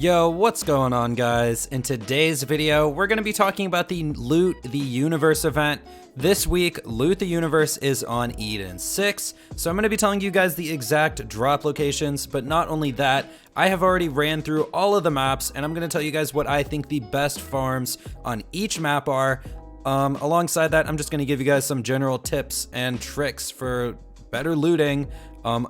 Yo, what's going on, guys? In today's video, we're going to be talking about the Loot the Universe event. This week, Loot the Universe is on EDEN-6, so I'm going to be telling you guys the exact drop locations, but not only that, I have already ran through all of the maps, and I'm going to tell you guys what I think the best farms on each map are. Alongside that, I'm just going to give you guys some general tips and tricks for better looting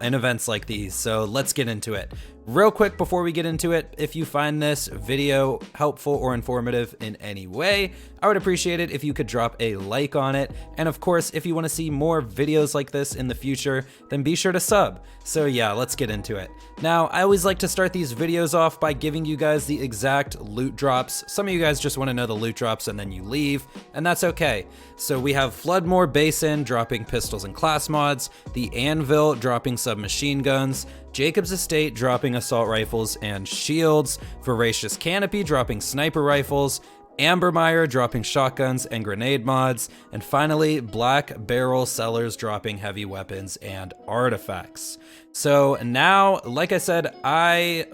in events like these, so let's get into it. Real quick before we get into it, if you find this video helpful or informative in any way, I would appreciate it if you could drop a like on it. And of course, if you want to see more videos like this in the future, then be sure to sub. So yeah, let's get into it. Now, I always like to start these videos off by giving you guys the exact loot drops. Some of you guys just want to know the loot drops and then you leave, and that's okay. So we have Floodmore Basin dropping pistols and class mods, the Anvil dropping submachine guns, Jacob's Estate dropping assault rifles and shields, Voracious Canopy dropping sniper rifles, Ambermire dropping shotguns and grenade mods, and finally Black Barrel Cellars dropping heavy weapons and artifacts. So now, like I said, I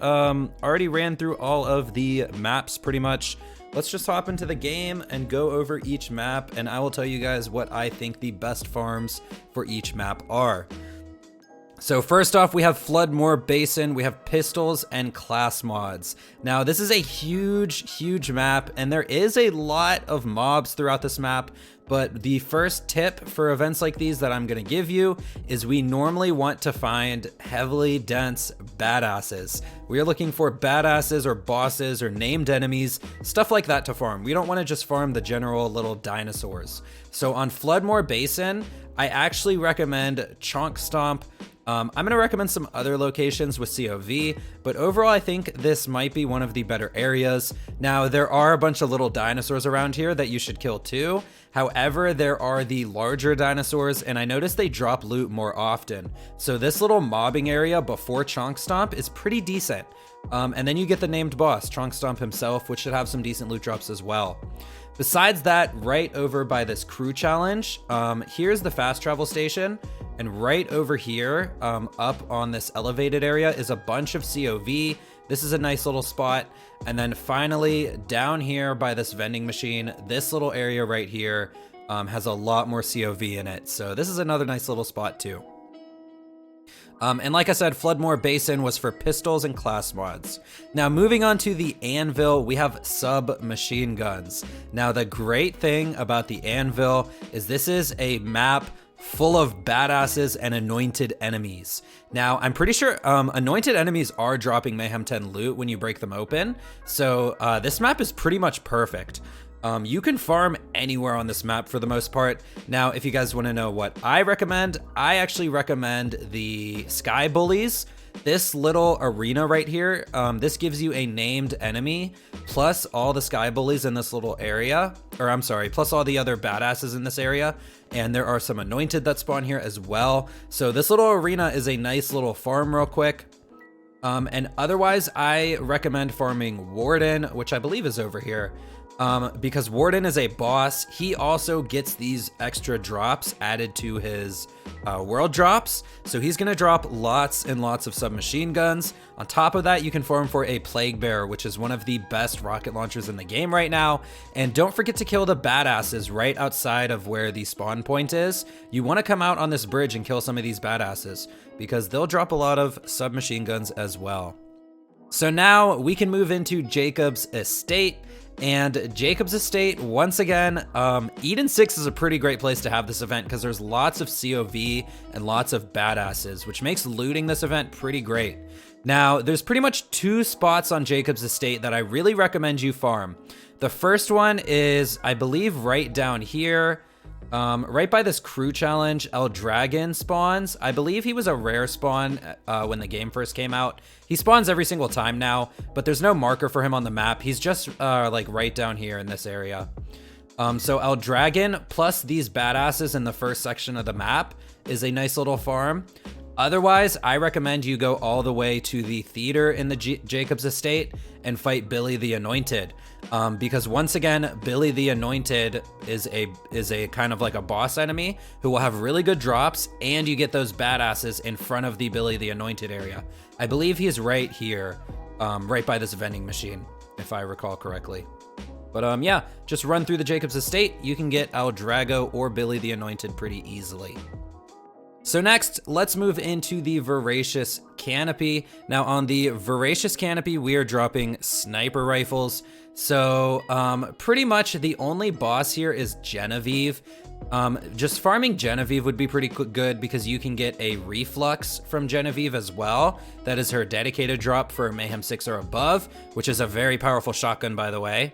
already ran through all of the maps pretty much. Let's just hop into the game and go over each map, and I will tell you guys what I think the best farms for each map are. So first off, we have Floodmore Basin, we have pistols and class mods. Now this is a huge map, and there is a lot of mobs throughout this map, but the first tip for events like these that I'm gonna give you is we normally want to find heavily dense badasses. We are looking for badasses or bosses or named enemies, stuff like that to farm. We don't wanna just farm the general little dinosaurs. So on Floodmore Basin, I actually recommend Chonk Stomp. I'm going to recommend some other locations with COV, but overall I think this might be one of the better areas. Now, there are a bunch of little dinosaurs around here that you should kill too. However, there are the larger dinosaurs, and I noticed they drop loot more often. So this little mobbing area before Chonk Stomp is pretty decent. And then you get the named boss, Chonk Stomp himself, which should have some decent loot drops as well. Besides that, right over by this crew challenge, here's the fast travel station. And right over here, up on this elevated area is a bunch of COV. This is a nice little spot. And then finally, down here by this vending machine, this little area right here has a lot more COV in it. So this is another nice little spot too. And like I said, Floodmore Basin was for pistols and class mods. Now moving on to the Anvil, we have submachine guns. Now the great thing about the Anvil is this is a map full of badasses and anointed enemies. Now, I'm pretty sure anointed enemies are dropping Mayhem 10 loot when you break them open, so this map is pretty much perfect. You can farm anywhere on this map for the most part. Now, if you guys want to know what I recommend, I actually recommend the Sky Bullies. This little arena right here, this gives you a named enemy, plus all the Sky Bullies in this little area, or I'm sorry, plus all the other badasses in this area, and there are some anointed that spawn here as well. So this little arena is a nice little farm real quick. And otherwise, I recommend farming Warden, which I believe is over here. Because Warden is a boss, he also gets these extra drops added to his world drops. So he's gonna drop lots and lots of submachine guns. On top of that, you can farm for a Plague Bear, which is one of the best rocket launchers in the game right now. And don't forget to kill the badasses right outside of where the spawn point is. You wanna come out on this bridge and kill some of these badasses because they'll drop a lot of submachine guns as well. So now we can move into Jacob's Estate. And Jacob's Estate, once again, EDEN-6 is a pretty great place to have this event because there's lots of COV and lots of badasses, which makes looting this event pretty great. Now, there's pretty much two spots on Jacob's Estate that I really recommend you farm. The first one is, I believe, right down here. Right by this crew challenge, El Dragon spawns. I believe he was a rare spawn when the game first came out. He spawns every single time now, but there's no marker for him on the map. He's just like right down here in this area. So El Dragon plus these badasses in the first section of the map is a nice little farm. Otherwise, I recommend you go all the way to the theater in the Jacob's Estate and fight Billy the Anointed. Because once again, Billy the Anointed is a kind of like a boss enemy who will have really good drops, and you get those badasses in front of the Billy the Anointed area. I believe he's right here. right by this vending machine, if I recall correctly. But yeah, just run through the Jacob's Estate. You can get Eldrago or Billy the Anointed pretty easily. So next, let's move into the Voracious Canopy. Now on the Voracious Canopy, we are dropping sniper rifles. So pretty much the only boss here is Genevieve. Just farming Genevieve would be pretty good because you can get a reflux from Genevieve as well. That is her dedicated drop for Mayhem 6 or above, which is a very powerful shotgun, by the way.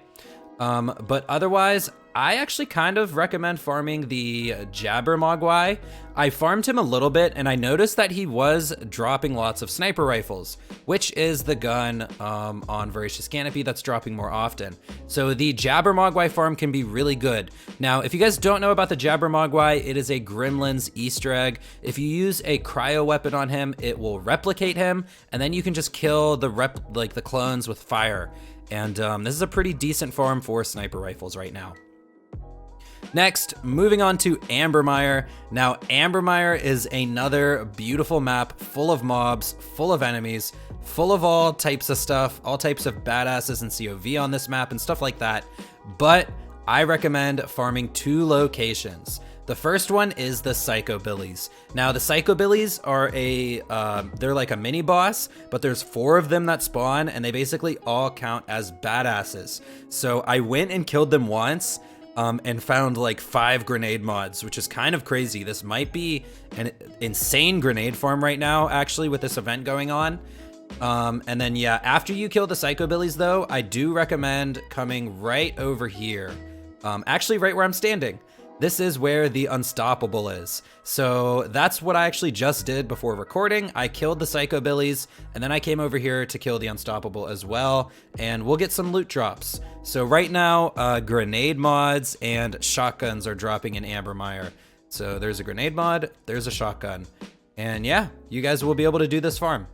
But otherwise, I actually kind of recommend farming the Jabbermogwai. I farmed him a little bit and I noticed that he was dropping lots of sniper rifles, which is the gun on Voracious Canopy that's dropping more often. So the Jabbermogwai farm can be really good. Now, if you guys don't know about the Jabbermogwai, it is a Gremlins Easter egg. If you use a cryo weapon on him, it will replicate him, and then you can just kill the clones with fire. And this is a pretty decent farm for sniper rifles right now. Next, moving on to Ambermire. Now, Ambermire is another beautiful map full of mobs, full of enemies, full of all types of stuff, all types of badasses and COV on this map and stuff like that. But I recommend farming 2 locations. The first one is the Psychobillies. Now, the Psychobillies are they're like a mini boss, but there's 4 of them that spawn, and they basically all count as badasses. So I went and killed them once, and found like 5 grenade mods, which is kind of crazy. This might be an insane grenade farm right now, actually, with this event going on. And then, yeah, after you kill the Psychobillies, though, I do recommend coming right over here. Actually, right where I'm standing. This is where the Unstoppable is. So that's what I actually just did before recording. I killed the Psychobillies, and then I came over here to kill the Unstoppable as well, and we'll get some loot drops. So right now, grenade mods and shotguns are dropping in Ambermire. So there's a grenade mod, there's a shotgun. And yeah, you guys will be able to do this farm.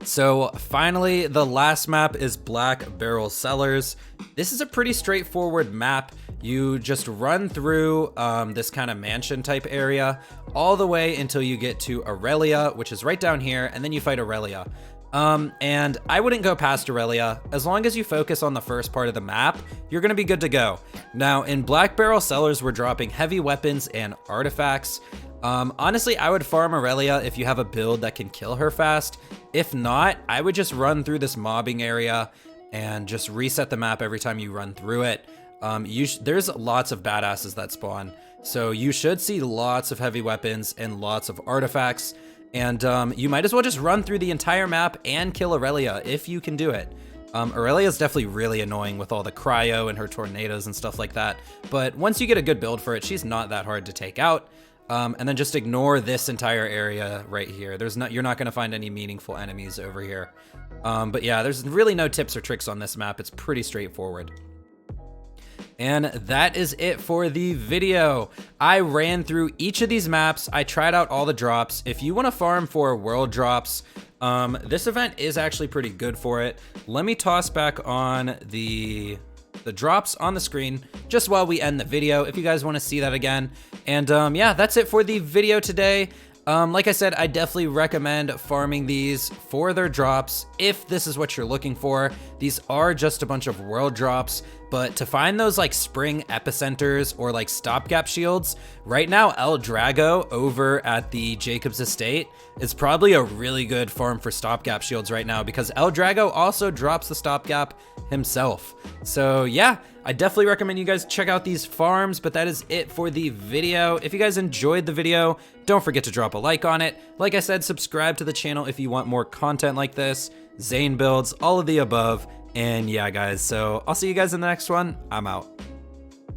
So finally, the last map is Black Barrel Cellars. This is a pretty straightforward map. You just run through this kind of mansion type area all the way until you get to Aurelia, which is right down here, and then you fight Aurelia. And I wouldn't go past Aurelia. As long as you focus on the first part of the map, you're gonna be good to go. Now, in Black Barrel Cellars, we're dropping heavy weapons and artifacts. Honestly, I would farm Aurelia if you have a build that can kill her fast. If not, I would just run through this mobbing area and just reset the map every time you run through it. There's lots of badasses that spawn, so you should see lots of heavy weapons and lots of artifacts, and you might as well just run through the entire map and kill Aurelia if you can do it. Aurelia is definitely really annoying with all the cryo and her tornadoes and stuff like that, but once you get a good build for it, she's not that hard to take out. And then just ignore this entire area right here. You're not gonna find any meaningful enemies over here. But yeah, there's really no tips or tricks on this map. It's pretty straightforward. And that is it for the video. I ran through each of these maps. I tried out all the drops. If you want to farm for world drops, this event is actually pretty good for it. Let me toss back on the drops on the screen just while we end the video if you guys want to see that again. And yeah, that's it for the video today. Like I said, I definitely recommend farming these for their drops if this is what you're looking for. These are just a bunch of world drops, but to find those like spring epicenters or like stopgap shields, right now Eldrago over at the Jacob's Estate is probably a really good farm for stopgap shields right now because Eldrago also drops the stopgap himself. So yeah, I definitely recommend you guys check out these farms, but that is it for the video. If you guys enjoyed the video, don't forget to drop a like on it. Like I said, subscribe to the channel if you want more content like this, Zane builds, all of the above. And yeah, guys, so I'll see you guys in the next one. I'm out.